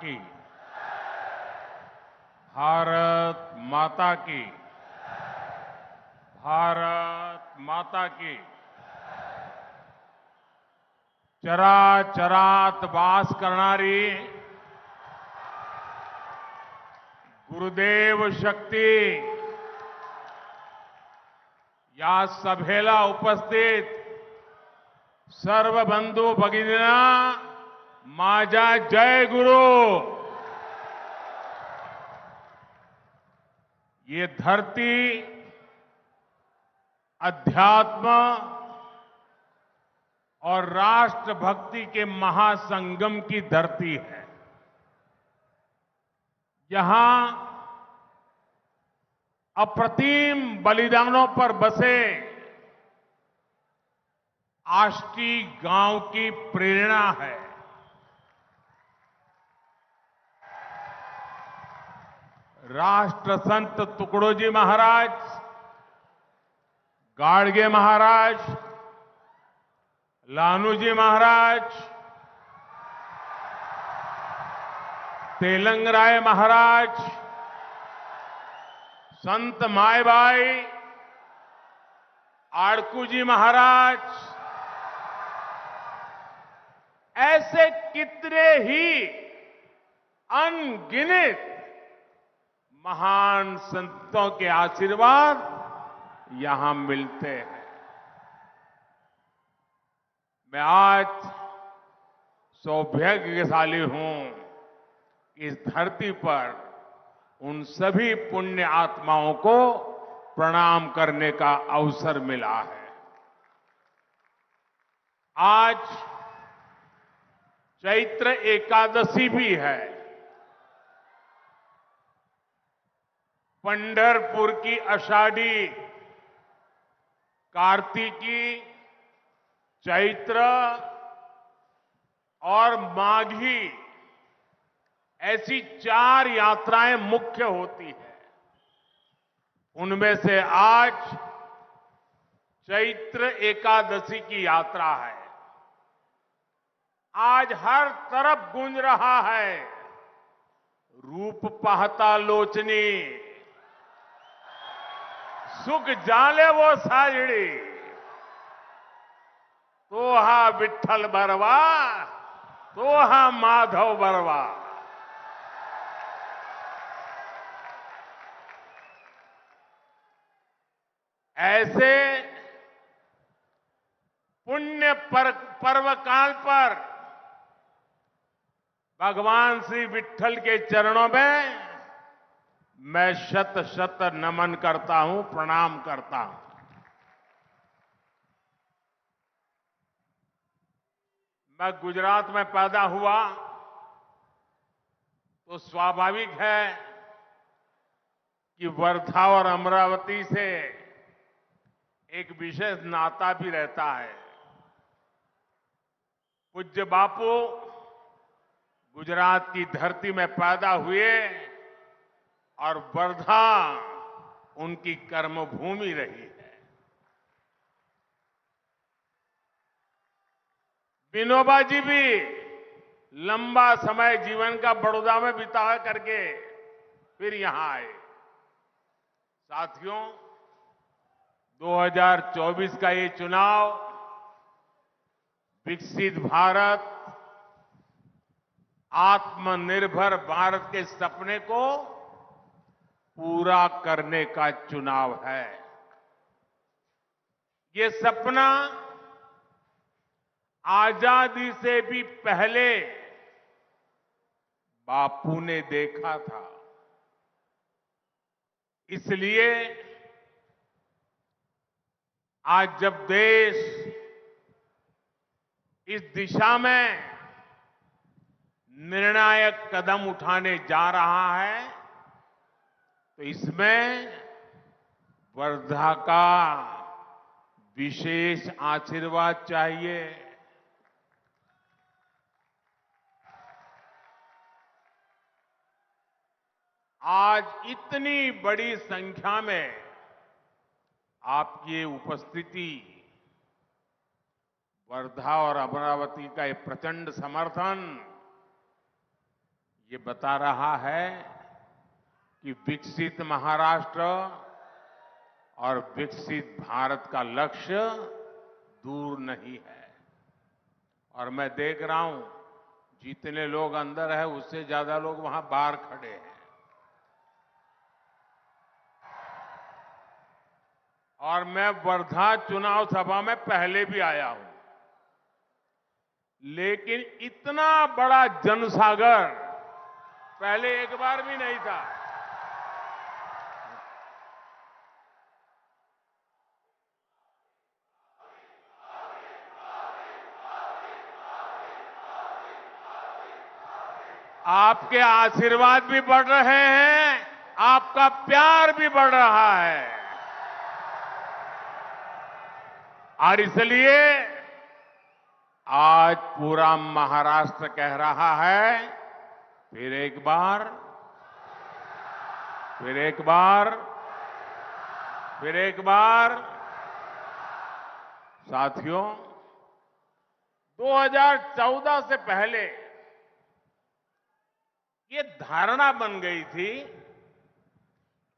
की भारत माता की भारत माता की चराचरात वास करणारी गुरुदेव शक्ती या सभेला उपस्थित सर्व बंधू भगिनींना माझा जय गुरु। ये धरती अध्यात्म और राष्ट्रभक्ति के महासंगम की धरती है। यहां अप्रतिम बलिदानों पर बसे आष्टी गांव की प्रेरणा है। राष्ट्र संत तुकडोजी महाराज, गाडगे महाराज, लालूजी महाराज, तेलंगराय महाराज, संत मायबाई, आड़कूजी महाराज, ऐसे कितने ही अनगिनत महान संतों के आशीर्वाद यहां मिलते हैं। मैं आज सौभाग्यशाली हूं कि इस धरती पर उन सभी पुण्य आत्माओं को प्रणाम करने का अवसर मिला है। आज चैत्र एकादशी भी है। पंढरपुर की आषाढ़ी, कार्तिकी, चैत्र और माघी ऐसी 4 यात्राएं मुख्य होती है। उनमें से आज चैत्र एकादशी की यात्रा है। आज हर तरफ गूंज रहा है, रूप पाहता लोचनी, सुख जाले वो साजड़ी, तोहा विठ्ठल बरवा, तोहा माधव बरवा। ऐसे पुण्य पर्व काल पर भगवान श्री विठ्ठल के चरणों में मैं शत शत नमन करता हूं, प्रणाम करता हूं। मैं गुजरात में पैदा हुआ तो स्वाभाविक है कि वर्धा और अमरावती से एक विशेष नाता भी रहता है। पूज्य बापू गुजरात की धरती में पैदा हुए और वर्धा उनकी कर्मभूमि रही है। विनोबा जी भी लंबा समय जीवन का बड़ौदा में बिता करके फिर यहां आए। साथियों, 2024 का ये चुनाव विकसित भारत, आत्मनिर्भर भारत के सपने को पूरा करने का चुनाव है। ये सपना आजादी से भी पहले बापू ने देखा था। इसलिए आज जब देश इस दिशा में निर्णायक कदम उठाने जा रहा है तो इसमें वर्धा का विशेष आशीर्वाद चाहिए। आज इतनी बड़ी संख्या में आपकी उपस्थिति, वर्धा और अमरावती का ये प्रचंड समर्थन ये बता रहा है कि विकसित महाराष्ट्र और विकसित भारत का लक्ष्य दूर नहीं है। और मैं देख रहा हूं जितने लोग अंदर है उससे ज्यादा लोग वहां बाहर खड़े हैं। और मैं वर्धा चुनाव सभा में पहले भी आया हूं, लेकिन इतना बड़ा जनसागर पहले एक बार भी नहीं था। आपके आशीर्वाद भी बढ़ रहे हैं, आपका प्यार भी बढ़ रहा है। और इसलिए आज पूरा महाराष्ट्र कह रहा है, फिर एक बार, फिर एक बार, फिर एक बार। साथियों, 2014 से पहले ये धारणा बन गई थी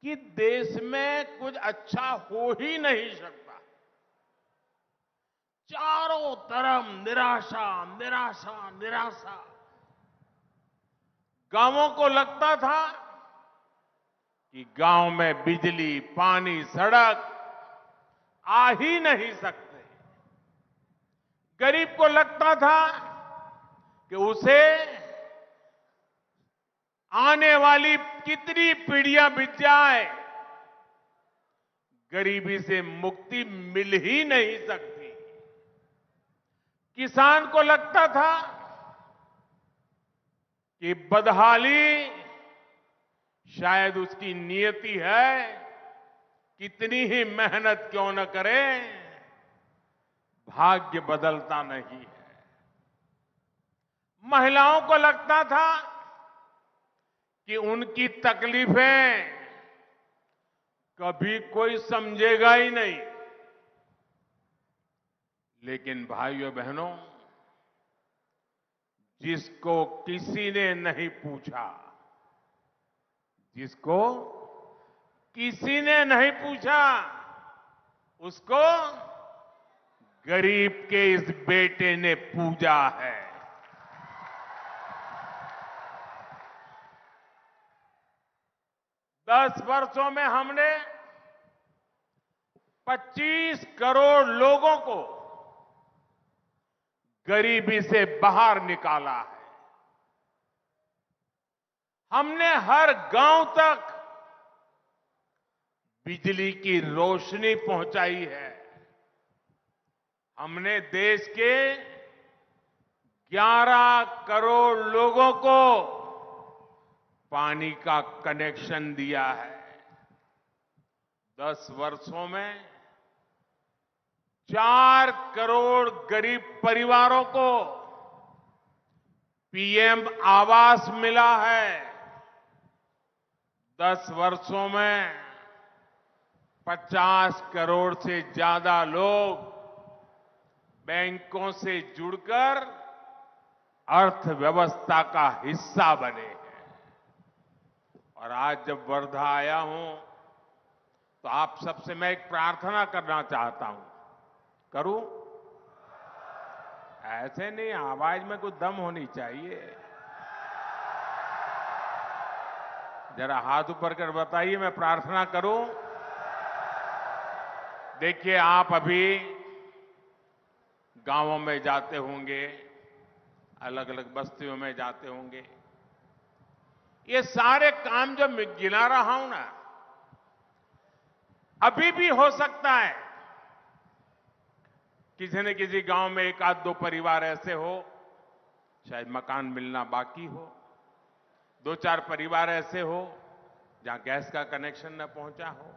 कि देश में कुछ अच्छा हो ही नहीं सकता। चारों तरफ निराशा, निराशा, निराशा। गांवों को लगता था कि गांव में बिजली, पानी, सड़क आ ही नहीं सकते। गरीब को लगता था कि उसे आने वाली कितनी पीढ़ियां बीत जाए, गरीबी से मुक्ति मिल ही नहीं सकती। किसान को लगता था कि बदहाली शायद उसकी नियति है, कितनी ही मेहनत क्यों न करे, भाग्य बदलता नहीं है। महिलाओं को लगता था कि उनकी तकलीफें कभी कोई समझेगा ही नहीं। लेकिन भाइयों बहनों, जिसको किसी ने नहीं पूछा, जिसको किसी ने नहीं पूछा, उसको गरीब के इस बेटे ने पूजा है। दस वर्षों में हमने 25 करोड़ लोगों को गरीबी से बाहर निकाला है। हमने हर गांव तक बिजली की रोशनी पहुंचाई है। हमने देश के 11 करोड़ लोगों को पानी का कनेक्शन दिया है। 10 वर्षों में 4 करोड़ गरीब परिवारों को पीएम आवास मिला है। 10 वर्षों में 50 करोड़ से ज्यादा लोग बैंकों से जुड़कर अर्थव्यवस्था का हिस्सा बने हैं। और आज जब वर्धा आया हूं तो आप सबसे मैं एक प्रार्थना करना चाहता हूं। करूं? ऐसे नहीं, आवाज में कुछ दम होनी चाहिए। जरा हाथ ऊपर कर बताइए, मैं प्रार्थना करूं। देखिए, आप अभी गांवों में जाते होंगे, अलग अलग बस्तियों में जाते होंगे। ये सारे काम जो मैं गिना रहा हूं ना, अभी भी हो सकता है किसी न किसी गांव में एक आध दो परिवार ऐसे हो, शायद मकान मिलना बाकी हो। 2-4 परिवार ऐसे हो जहां गैस का कनेक्शन न पहुंचा हो।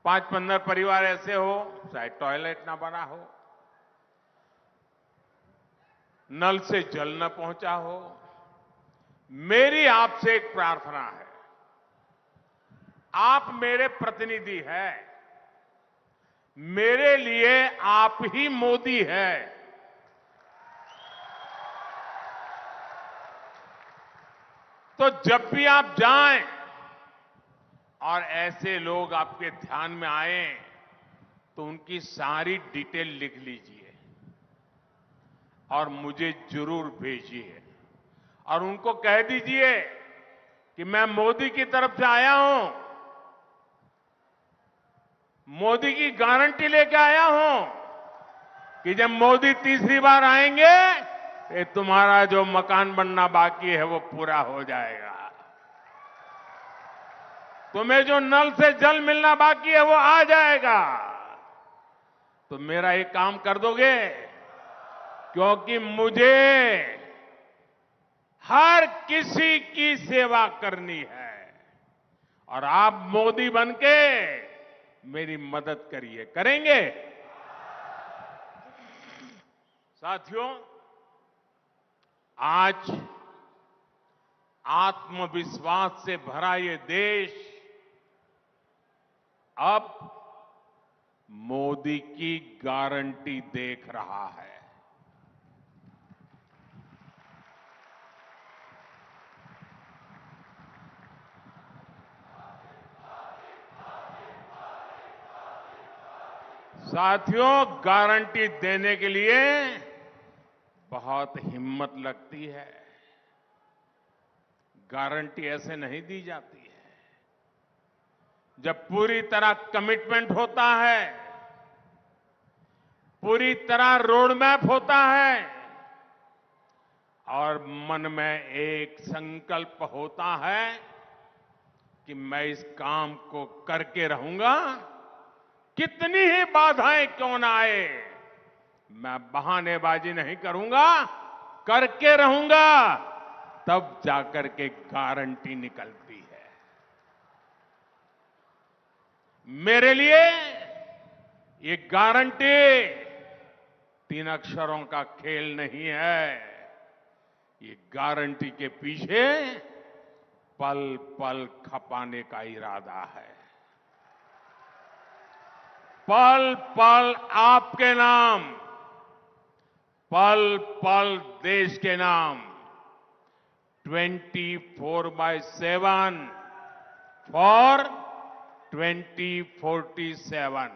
5-15 परिवार ऐसे हो शायद टॉयलेट न बना हो, नल से जल न पहुंचा हो। मेरी आपसे एक प्रार्थना है, आप मेरे प्रतिनिधि हैं, मेरे लिए आप ही मोदी हैं। तो जब भी आप जाएं और ऐसे लोग आपके ध्यान में आए तो उनकी सारी डिटेल लिख लीजिए और मुझे जरूर भेजिए और उनको कह दीजिए कि मैं मोदी की तरफ से आया हूं, मोदी की गारंटी लेके आया हूं कि जब मोदी तीसरी बार आएंगे तो तुम्हारा जो मकान बनना बाकी है वो पूरा हो जाएगा, तुम्हें जो नल से जल मिलना बाकी है वो आ जाएगा। तो मेरा एक काम कर दोगे, क्योंकि मुझे हर किसी की सेवा करनी है और आप मोदी बनके मेरी मदद करिए, करेंगे? साथियों, आज आत्मविश्वास से भरा ये देश अब मोदी की गारंटी देख रहा है। साथियों, गारंटी देने के लिए बहुत हिम्मत लगती है। गारंटी ऐसे नहीं दी जाती है। जब पूरी तरह कमिटमेंट होता है, पूरी तरह रोड मैप होता है और मन में एक संकल्प होता है कि मैं इस काम को करके रहूंगा, कितनी ही बाधाएं क्यों ना आए, मैं बहानेबाजी नहीं करूंगा, करके रहूंगा, तब जाकर के गारंटी निकलती है। मेरे लिए ये गारंटी 3 अक्षरों का खेल नहीं है। ये गारंटी के पीछे पल पल खपाने का इरादा है। पल पल आपके नाम, पल पल देश के नाम, 24/7 फॉर 2047।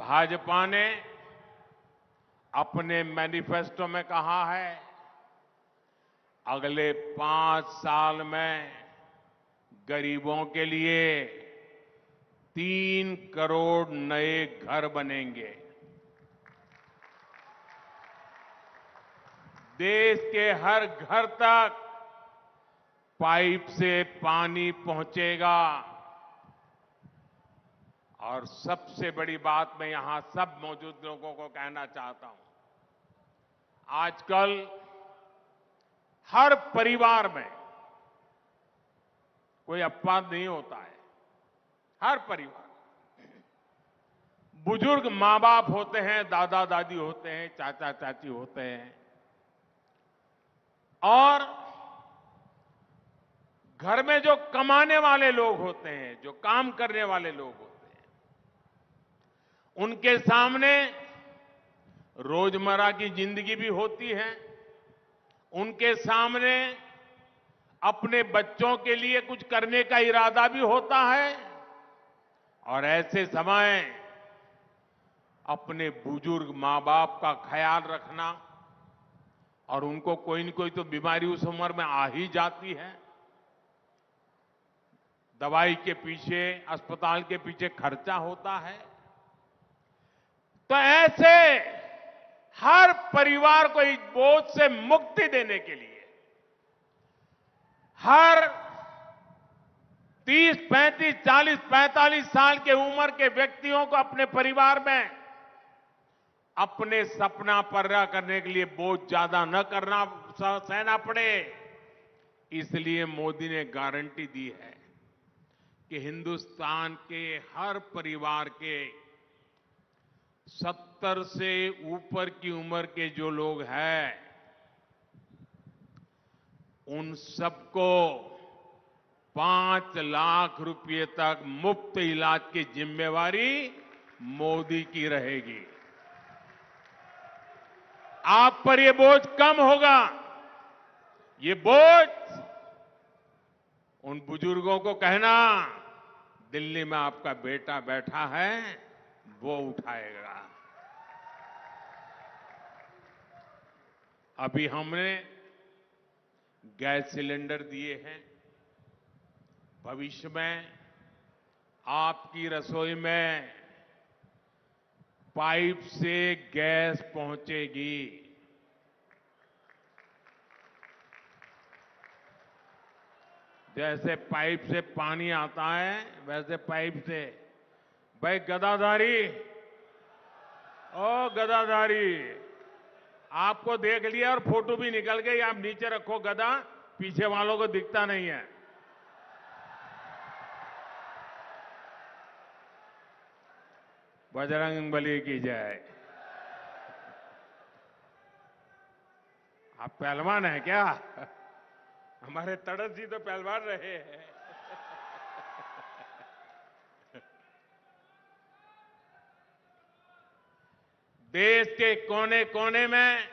भाजपा ने अपने मैनिफेस्टो में कहा है, अगले 5 साल में गरीबों के लिए 3 करोड़ नए घर बनेंगे। देश के हर घर तक पाइप से पानी पहुंचेगा और सबसे बड़ी बात मैं यहां सब मौजूद लोगों को कहना चाहता हूं, आजकल हर परिवार में कोई अपवाद नहीं होता है। हर परिवार, बुजुर्ग मां बाप होते हैं, दादा दादी होते हैं, चाचा चाची होते हैं और घर में जो कमाने वाले लोग होते हैं, जो काम करने वाले लोग होते हैं, उनके सामने रोजमर्रा की जिंदगी भी होती है। उनके सामने अपने बच्चों के लिए कुछ करने का इरादा भी होता है और ऐसे समय अपने बुजुर्ग मां बाप का ख्याल रखना, और उनको कोई न कोई तो बीमारी उस उम्र में आ ही जाती है। दवाई के पीछे, अस्पताल के पीछे खर्चा होता है। तो ऐसे हर परिवार को इस बोझ से मुक्ति देने के लिए हर 30, 35, 40, 45 साल के उम्र के व्यक्तियों को अपने परिवार में अपने सपना पूरा करने के लिए बोझ ज्यादा न करना सहना पड़े, इसलिए मोदी ने गारंटी दी है कि हिंदुस्तान के हर परिवार के 70 से ऊपर की उम्र के जो लोग हैं, उन सबको 5 लाख रुपए तक मुफ्त इलाज की जिम्मेवारी मोदी की रहेगी। आप पर ये बोझ कम होगा। ये बोझ उन बुजुर्गों को कहना दिल्ली में आपका बेटा बैठा है वो उठाएगा। अभी हमने गैस सिलेंडर दिए हैं। भविष्य में आपकी रसोई में पाइप से गैस पहुंचेगी। जैसे पाइप से पानी आता है वैसे पाइप से। भाई गदाधारी, ओ गदाधारी, आपको देख लिया और फोटो भी निकल गई। आप नीचे रखो गदा, पीछे वालों को दिखता नहीं है। बजरंग बली की जय। आप पहलवान हैं क्या? हमारे तड़स जी तो पहलवान रहे हैं। देश के कोने कोने में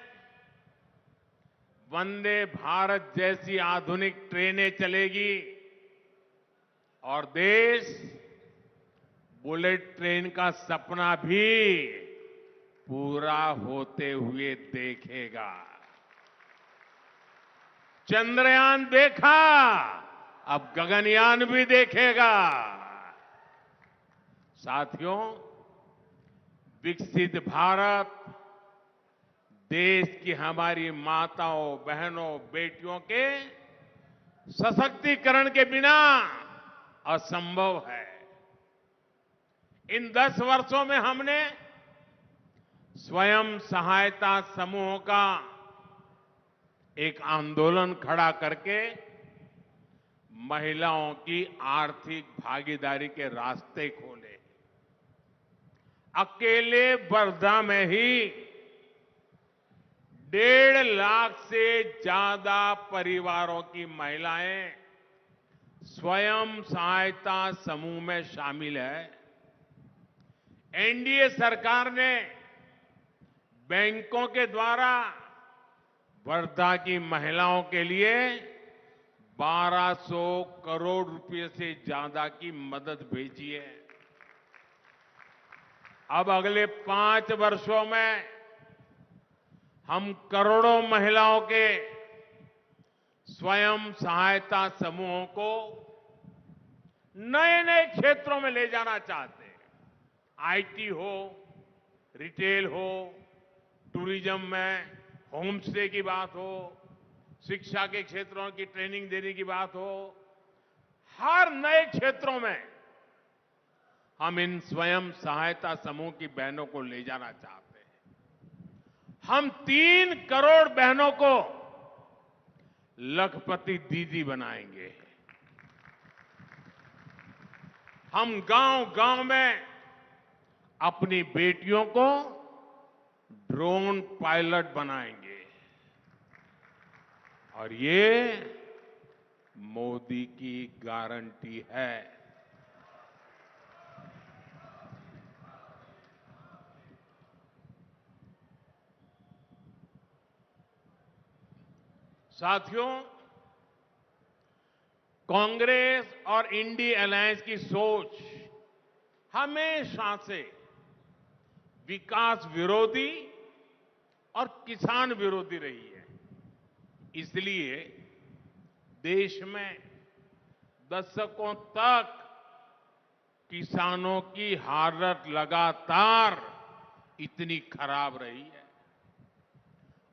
वंदे भारत जैसी आधुनिक ट्रेनें चलेगी और देश बुलेट ट्रेन का सपना भी पूरा होते हुए देखेगा। चंद्रयान देखा, अब गगनयान भी देखेगा। साथियों, विकसित भारत देश की हमारी माताओं, बहनों, बेटियों के सशक्तिकरण के बिना असंभव है। इन 10 वर्षों में हमने स्वयं सहायता समूहों का एक आंदोलन खड़ा करके महिलाओं की आर्थिक भागीदारी के रास्ते खोले। अकेले वर्धा में ही 1.5 लाख से ज्यादा परिवारों की महिलाएं स्वयं सहायता समूह में शामिल है। एनडीए सरकार ने बैंकों के द्वारा वर्धा की महिलाओं के लिए 1200 करोड़ रुपए से ज्यादा की मदद भेजी है। अब अगले 5 वर्षों में हम करोड़ों महिलाओं के स्वयं सहायता समूहों को नए नए क्षेत्रों में ले जाना चाहते हैं। आईटी हो, रिटेल हो, टूरिज्म में होम स्टे की बात हो, शिक्षा के क्षेत्रों की ट्रेनिंग देने की बात हो, हर नए क्षेत्रों में हम इन स्वयं सहायता समूह की बहनों को ले जाना चाहते हैं। हम 3 करोड़ बहनों को लखपति दीदी बनाएंगे। हम गांव-गांव में अपनी बेटियों को ड्रोन पायलट बनाएंगे और ये मोदी की गारंटी है। साथियों, कांग्रेस और इंडी अलायंस की सोच हमेशा से विकास विरोधी और किसान विरोधी रही है। इसलिए देश में दशकों तक किसानों की हालत लगातार इतनी खराब रही है।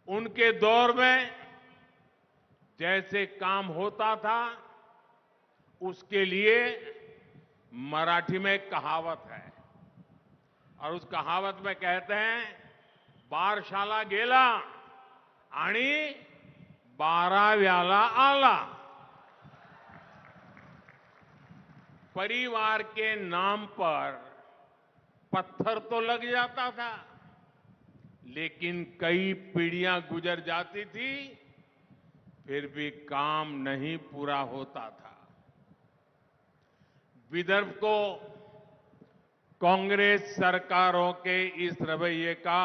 उनके दौर में जैसे काम होता था उसके लिए मराठी में एक कहावत है और उस कहावत में कहते हैं, बारशाला गेला आणि 12व्याला आला। परिवार के नाम पर पत्थर तो लग जाता था, लेकिन कई पीढ़ियां गुजर जाती थी, फिर भी काम नहीं पूरा होता था। विदर्भ को कांग्रेस सरकारों के इस रवैये का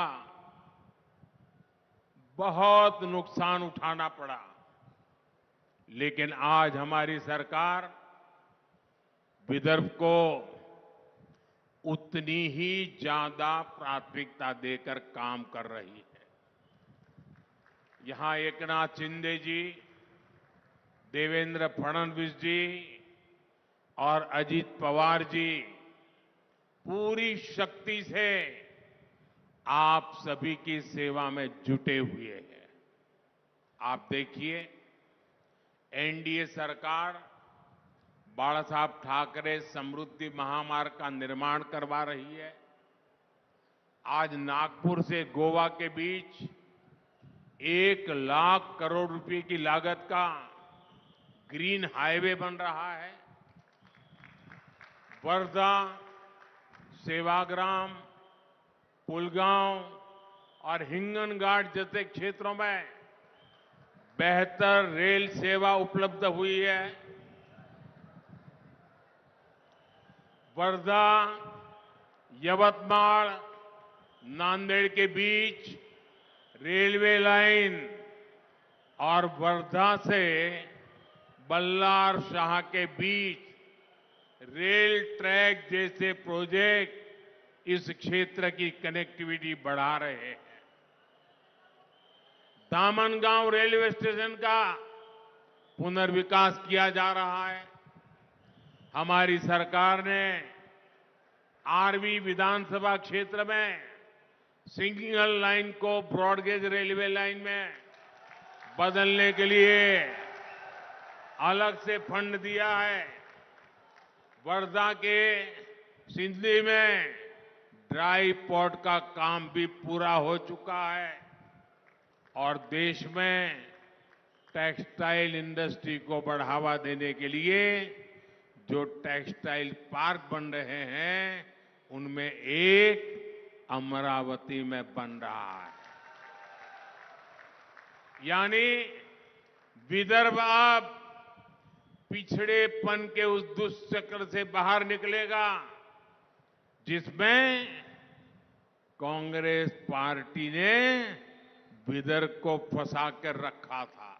बहुत नुकसान उठाना पड़ा। लेकिन आज हमारी सरकार विदर्भ को उतनी ही ज्यादा प्राथमिकता देकर काम कर रही है। यहां एकनाथ शिंदे जी, देवेंद्र फडणवीस जी और अजीत पवार जी पूरी शक्ति से आप सभी की सेवा में जुटे हुए हैं। आप देखिए, एनडीए सरकार बाला साहब ठाकरे समृद्धि महामार्ग का निर्माण करवा रही है। आज नागपुर से गोवा के बीच 1,00,000 करोड़ रुपए की लागत का ग्रीन हाईवे बन रहा है। वर्धा, सेवाग्राम, पुलगांव और हिंगनघाट जैसे क्षेत्रों में बेहतर रेल सेवा उपलब्ध हुई है। वर्धा, यवतमाल, नांदेड़ के बीच रेलवे लाइन और वर्धा से बल्लार शाह के बीच रेल ट्रैक जैसे प्रोजेक्ट इस क्षेत्र की कनेक्टिविटी बढ़ा रहे हैं। दामनगांव रेलवे स्टेशन का पुनर्विकास किया जा रहा है। हमारी सरकार ने आरवी विधानसभा क्षेत्र में सिंगल लाइन को ब्रॉडगेज रेलवे लाइन में बदलने के लिए अलग से फंड दिया है। वर्धा के सिंदली में ड्राई पोर्ट का काम भी पूरा हो चुका है और देश में टेक्सटाइल इंडस्ट्री को बढ़ावा देने के लिए जो टेक्सटाइल पार्क बन रहे हैं उनमें एक अमरावती में बन रहा है। यानी विदर्भ अब पिछड़ेपन के उस दुष्चक्र से बाहर निकलेगा जिसमें कांग्रेस पार्टी ने विदर्भ को फंसा कर रखा था।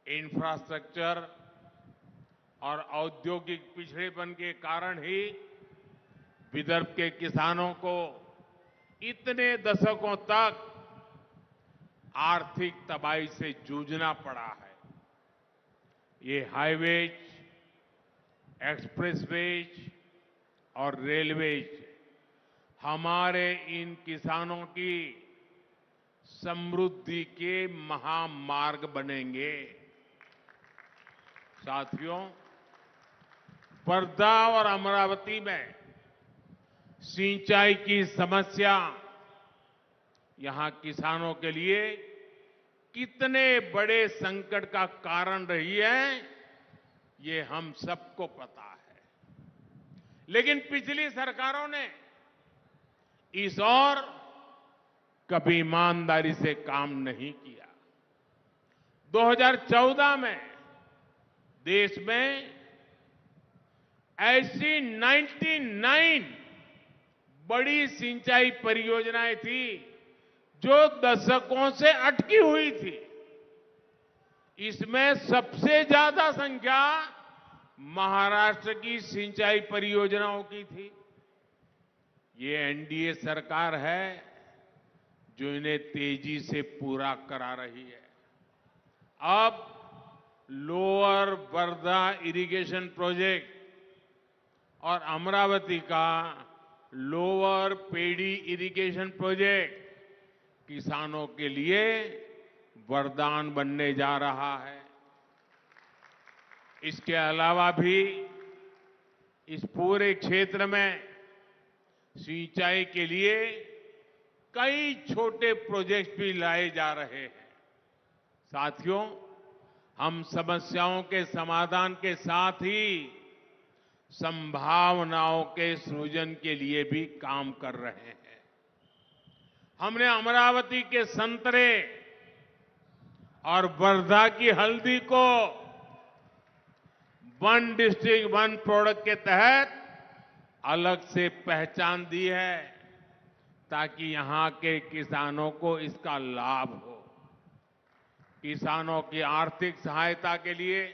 इंफ्रास्ट्रक्चर और औद्योगिक पिछड़ेपन के कारण ही विदर्भ के किसानों को इतने दशकों तक आर्थिक तबाही से जूझना पड़ा है। ये हाईवेज, एक्सप्रेसवेज और रेलवेज हमारे इन किसानों की समृद्धि के महामार्ग बनेंगे। साथियों, वर्धा और अमरावती में सिंचाई की समस्या यहां किसानों के लिए कितने बड़े संकट का कारण रही है, ये हम सबको पता है। लेकिन पिछली सरकारों ने इस ओर कभी ईमानदारी से काम नहीं किया। 2014 में देश में ऐसी 99 बड़ी सिंचाई परियोजनाएं थी जो दशकों से अटकी हुई थी। इसमें सबसे ज्यादा संख्या महाराष्ट्र की सिंचाई परियोजनाओं की थी। ये एनडीए सरकार है जो इन्हें तेजी से पूरा करा रही है। अब लोअर वर्धा इरिगेशन प्रोजेक्ट और अमरावती का लोअर पेडी इरिगेशन प्रोजेक्ट किसानों के लिए वरदान बनने जा रहा है। इसके अलावा भी इस पूरे क्षेत्र में सिंचाई के लिए कई छोटे प्रोजेक्ट भी लाए जा रहे हैं। साथियों, हम समस्याओं के समाधान के साथ ही संभावनाओं के सृजन के लिए भी काम कर रहे हैं। हमने अमरावती के संतरे और वर्धा की हल्दी को वन डिस्ट्रिक्ट वन प्रोडक्ट के तहत अलग से पहचान दी है। ताकि यहां के किसानों को इसका लाभ हो। किसानों की आर्थिक सहायता के लिए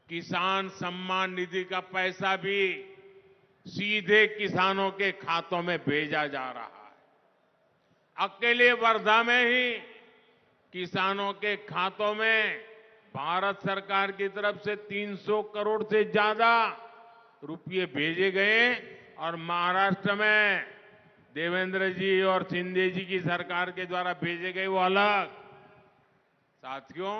किसान सम्मान निधि का पैसा भी सीधे किसानों के खातों में भेजा जा रहा है। अकेले वर्धा में ही किसानों के खातों में भारत सरकार की तरफ से 300 करोड़ से ज्यादा रुपये भेजे गए और महाराष्ट्र में देवेंद्र जी और शिंदे जी की सरकार के द्वारा भेजे गए वो अलग। साथियों,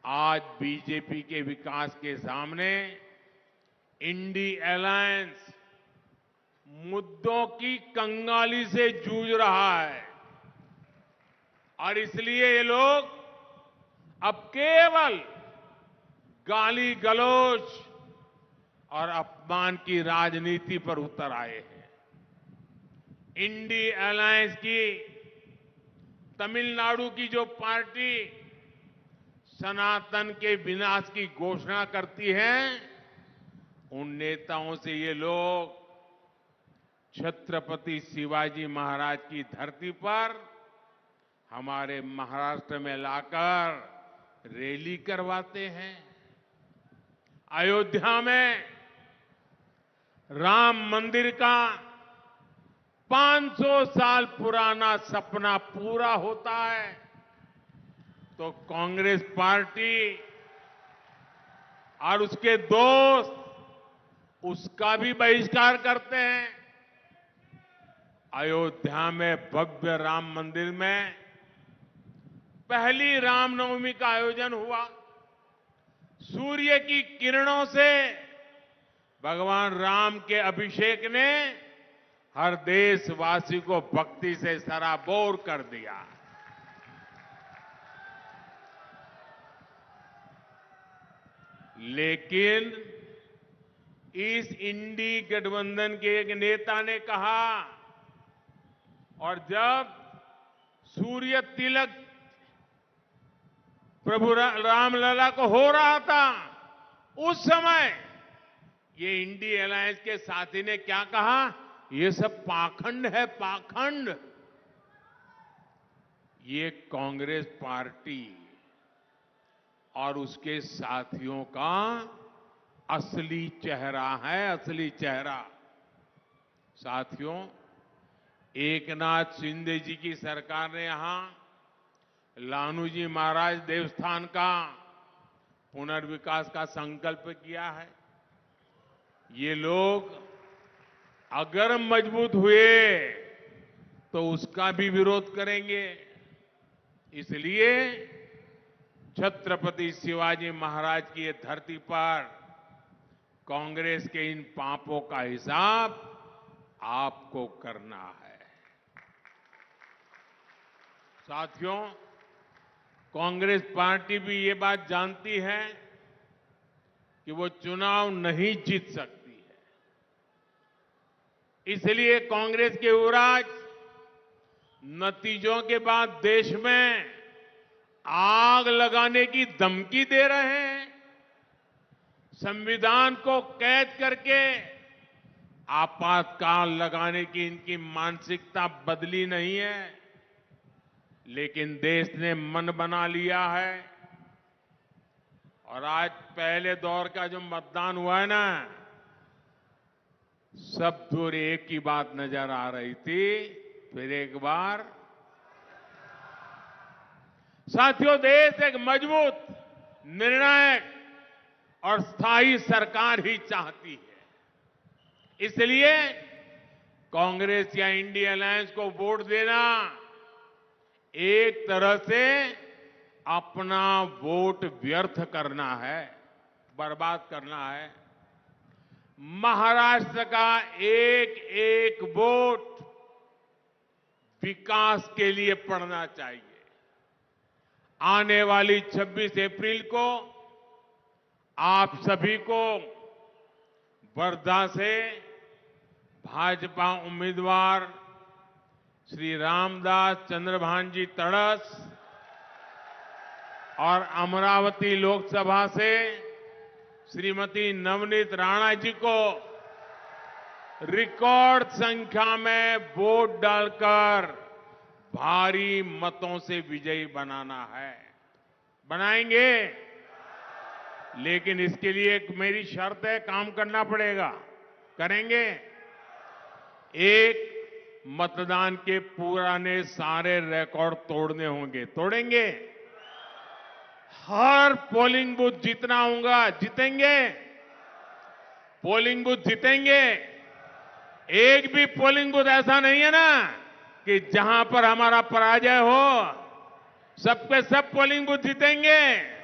आज बीजेपी के विकास के सामने इंडी अलायंस मुद्दों की कंगाली से जूझ रहा है और इसलिए ये लोग अब केवल गाली गलौज और अपमान की राजनीति पर उतर आए हैं। इंडी अलायंस की तमिलनाडु की जो पार्टी सनातन के विनाश की घोषणा करती है, उन नेताओं से ये लोग छत्रपति शिवाजी महाराज की धरती पर हमारे महाराष्ट्र में लाकर रैली करवाते हैं। अयोध्या में राम मंदिर का 500 साल पुराना सपना पूरा होता है तो कांग्रेस पार्टी और उसके दोस्त उसका भी बहिष्कार करते हैं। अयोध्या में भव्य राम मंदिर में पहली रामनवमी का आयोजन हुआ। सूर्य की किरणों से भगवान राम के अभिषेक ने हर देशवासी को भक्ति से सराबोर कर दिया। लेकिन इस इंडी गठबंधन के एक नेता ने कहा और जब सूर्य तिलक प्रभु रामलला को हो रहा था उस समय ये इंडी अलायंस के साथी ने क्या कहा, ये सब पाखंड है, पाखंड। ये कांग्रेस पार्टी और उसके साथियों का असली चेहरा है, असली चेहरा। साथियों, एकनाथ शिंदे जी की सरकार ने यहां लालूजी महाराज देवस्थान का पुनर्विकास का संकल्प किया है। ये लोग अगर मजबूत हुए तो उसका भी विरोध करेंगे। इसलिए छत्रपति शिवाजी महाराज की ये धरती पर कांग्रेस के इन पापों का हिसाब आपको करना है। साथियों, कांग्रेस पार्टी भी ये बात जानती है कि वो चुनाव नहीं जीत सकती है। इसलिए कांग्रेस के युवराज नतीजों के बाद देश में आग लगाने की धमकी दे रहे हैं। संविधान को कैद करके आपातकाल लगाने की इनकी मानसिकता बदली नहीं है, लेकिन देश ने मन बना लिया है। और आज पहले दौर का जो मतदान हुआ है ना, सब दूर एक ही बात नजर आ रही थी, फिर एक बार। साथियों, देश एक मजबूत, निर्णायक और स्थायी सरकार ही चाहती है। इसलिए कांग्रेस या इंडिया अलायंस को वोट देना एक तरह से अपना वोट व्यर्थ करना है, बर्बाद करना है। महाराष्ट्र का एक एक वोट विकास के लिए पड़ना चाहिए। आने वाली 26 अप्रैल को आप सभी को वर्धा से भाजपा उम्मीदवार श्री रामदास चंद्रभानजी तड़स और अमरावती लोकसभा से श्रीमती नवनीत राणा जी को रिकॉर्ड संख्या में वोट डालकर भारी मतों से विजयी बनाना है। बनाएंगे, लेकिन इसके लिए एक मेरी शर्त है, काम करना पड़ेगा। करेंगे। एक, मतदान के पुराने सारे रिकॉर्ड तोड़ने होंगे। तोड़ेंगे। हर पोलिंग बूथ जीतना होगा। जीतेंगे। पोलिंग बूथ जीतेंगे। एक भी पोलिंग बूथ ऐसा नहीं है ना कि जहां पर हमारा पराजय हो। सबके सब पोलिंग बूथ जीतेंगे।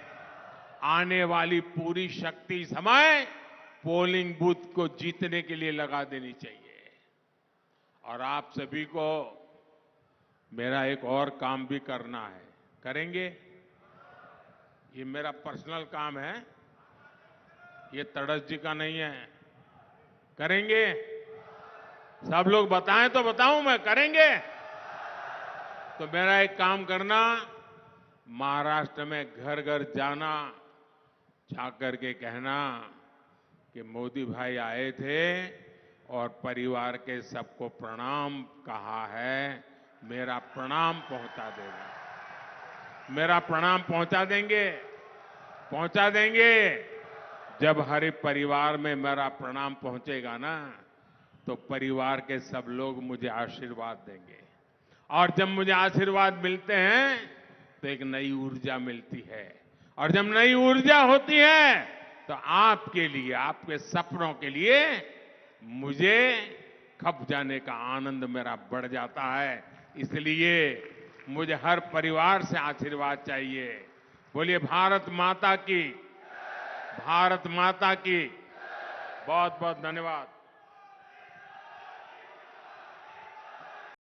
आने वाली पूरी शक्ति समय पोलिंग बूथ को जीतने के लिए लगा देनी चाहिए। और आप सभी को मेरा एक और काम भी करना है। करेंगे। ये मेरा पर्सनल काम है, ये तड़स जी का नहीं है। करेंगे। सब लोग बताएं तो बताऊं मैं। करेंगे। तो मेरा एक काम करना, महाराष्ट्र में घर घर जाना, जाकर के कहना कि मोदी भाई आए थे और परिवार के सबको प्रणाम कहा है, मेरा प्रणाम पहुंचा देगा। मेरा प्रणाम पहुंचा देंगे। पहुंचा देंगे। जब हर परिवार में मेरा प्रणाम पहुंचेगा ना, तो परिवार के सब लोग मुझे आशीर्वाद देंगे। और जब मुझे आशीर्वाद मिलते हैं तो एक नई ऊर्जा मिलती है। और जब नई ऊर्जा होती है तो आपके लिए, आपके सपनों के लिए मुझे खप जाने का आनंद मेरा बढ़ जाता है। इसलिए मुझे हर परिवार से आशीर्वाद चाहिए। बोलिए भारत माता की। भारत माता की। बहुत बहुत धन्यवाद।